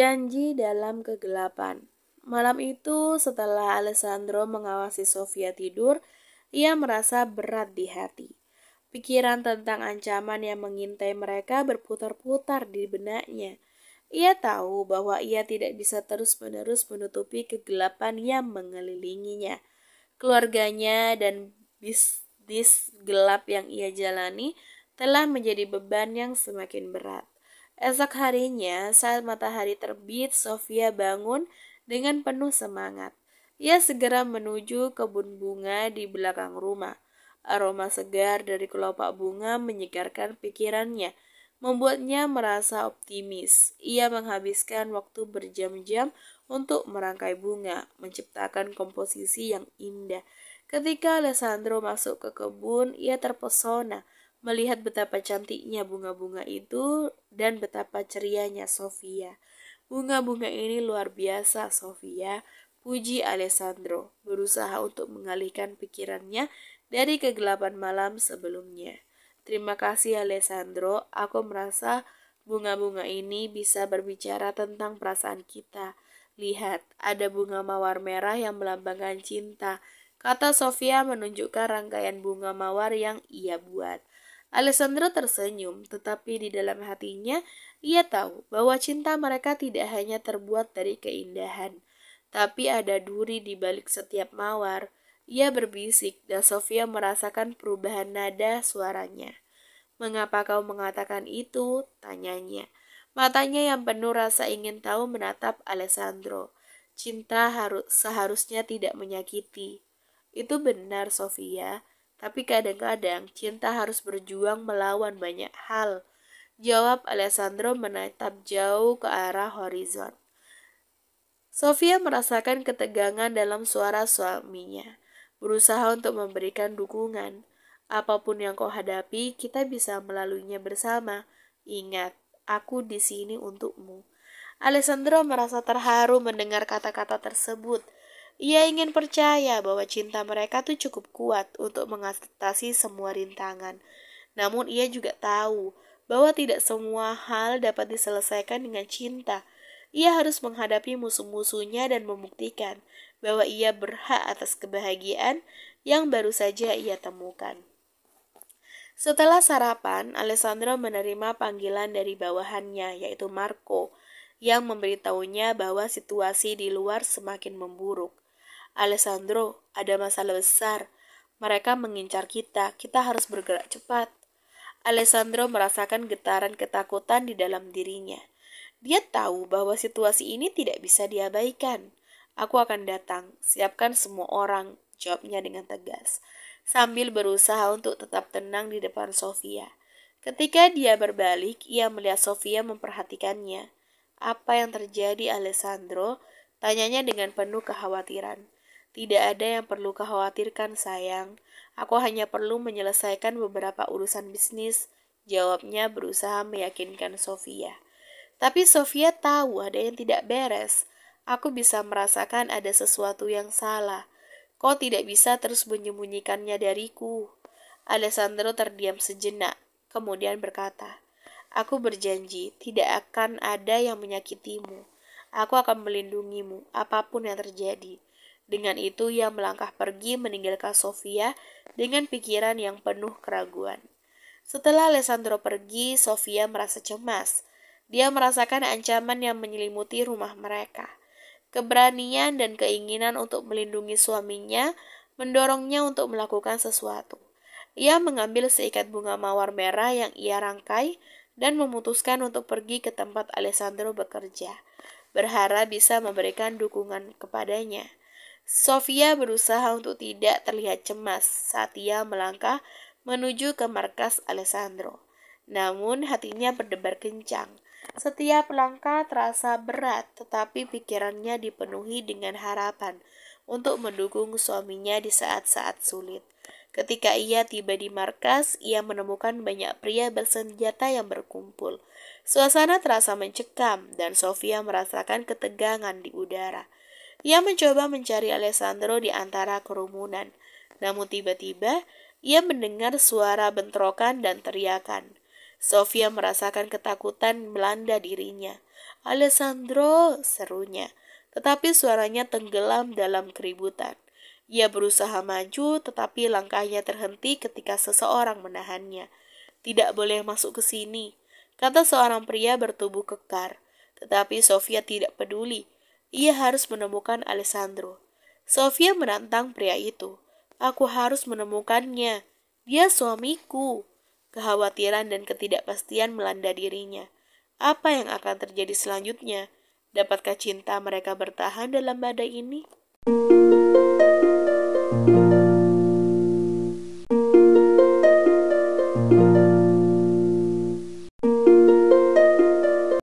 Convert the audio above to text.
Janji dalam kegelapan. Malam itu, setelah Alessandro mengawasi Sofia tidur, ia merasa berat di hati. Pikiran tentang ancaman yang mengintai mereka berputar-putar di benaknya. Ia tahu bahwa ia tidak bisa terus-menerus menutupi kegelapan yang mengelilinginya. Keluarganya dan bisnis gelap yang ia jalani telah menjadi beban yang semakin berat. Esok harinya, saat matahari terbit, Sofia bangun dengan penuh semangat. Ia segera menuju kebun bunga di belakang rumah. Aroma segar dari kelopak bunga menyegarkan pikirannya, membuatnya merasa optimis. Ia menghabiskan waktu berjam-jam untuk merangkai bunga, menciptakan komposisi yang indah. Ketika Alessandro masuk ke kebun, ia terpesona melihat betapa cantiknya bunga-bunga itu dan betapa cerianya Sofia. Bunga-bunga ini luar biasa, Sofia, puji Alessandro, berusaha untuk mengalihkan pikirannya dari kegelapan malam sebelumnya. Terima kasih Alessandro, aku merasa bunga-bunga ini bisa berbicara tentang perasaan kita. Lihat, ada bunga mawar merah yang melambangkan cinta, kata Sofia menunjukkan rangkaian bunga mawar yang ia buat. Alessandro tersenyum, tetapi di dalam hatinya ia tahu bahwa cinta mereka tidak hanya terbuat dari keindahan, tapi ada duri di balik setiap mawar. Ia berbisik dan Sofia merasakan perubahan nada suaranya. Mengapa kau mengatakan itu? Tanyanya. Matanya yang penuh rasa ingin tahu menatap Alessandro. Cinta seharusnya tidak menyakiti. Itu benar, Sofia. Tapi kadang-kadang cinta harus berjuang melawan banyak hal. Jawab Alessandro menatap jauh ke arah horizon. Sofia merasakan ketegangan dalam suara suaminya, berusaha untuk memberikan dukungan. Apapun yang kau hadapi, kita bisa melaluinya bersama. Ingat, aku di sini untukmu. Alessandro merasa terharu mendengar kata-kata tersebut. Ia ingin percaya bahwa cinta mereka tuh cukup kuat untuk mengatasi semua rintangan. Namun ia juga tahu bahwa tidak semua hal dapat diselesaikan dengan cinta. Ia harus menghadapi musuh-musuhnya dan membuktikan bahwa ia berhak atas kebahagiaan yang baru saja ia temukan. Setelah sarapan, Alessandro menerima panggilan dari bawahannya, yaitu Marco, yang memberitahunya bahwa situasi di luar semakin memburuk. Alessandro, ada masalah besar. Mereka mengincar kita harus bergerak cepat. Alessandro merasakan getaran ketakutan di dalam dirinya. Dia tahu bahwa situasi ini tidak bisa diabaikan. Aku akan datang, siapkan semua orang, jawabnya dengan tegas, sambil berusaha untuk tetap tenang di depan Sofia. Ketika dia berbalik, ia melihat Sofia memperhatikannya. Apa yang terjadi, Alessandro? Tanyanya dengan penuh kekhawatiran. Tidak ada yang perlu khawatirkan, sayang. Aku hanya perlu menyelesaikan beberapa urusan bisnis, jawabnya berusaha meyakinkan Sofia. Tapi Sofia tahu ada yang tidak beres. Aku bisa merasakan ada sesuatu yang salah. Kau tidak bisa terus menyembunyikannya dariku. Alessandro terdiam sejenak, kemudian berkata, aku berjanji tidak akan ada yang menyakitimu. Aku akan melindungimu, apapun yang terjadi. Dengan itu ia melangkah pergi meninggalkan Sofia dengan pikiran yang penuh keraguan. Setelah Alessandro pergi, Sofia merasa cemas. Dia merasakan ancaman yang menyelimuti rumah mereka. Keberanian dan keinginan untuk melindungi suaminya mendorongnya untuk melakukan sesuatu. Ia mengambil seikat bunga mawar merah yang ia rangkai dan memutuskan untuk pergi ke tempat Alessandro bekerja, berharap bisa memberikan dukungan kepadanya. Sofia berusaha untuk tidak terlihat cemas saat ia melangkah menuju ke markas Alessandro. Namun hatinya berdebar kencang. Setiap langkah terasa berat, tetapi pikirannya dipenuhi dengan harapan untuk mendukung suaminya di saat-saat sulit. Ketika ia tiba di markas, ia menemukan banyak pria bersenjata yang berkumpul. Suasana terasa mencekam dan Sofia merasakan ketegangan di udara. Ia mencoba mencari Alessandro di antara kerumunan, namun tiba-tiba ia mendengar suara bentrokan dan teriakan. Sofia merasakan ketakutan melanda dirinya. "Alessandro!" serunya. Tetapi suaranya tenggelam dalam keributan. Ia berusaha maju, tetapi langkahnya terhenti ketika seseorang menahannya. "Tidak boleh masuk ke sini," kata seorang pria bertubuh kekar. Tetapi Sofia tidak peduli. Ia harus menemukan Alessandro. Sofia menantang pria itu. "Aku harus menemukannya. Dia suamiku." Kekhawatiran dan ketidakpastian melanda dirinya. Apa yang akan terjadi selanjutnya? Dapatkah cinta mereka bertahan dalam badai ini?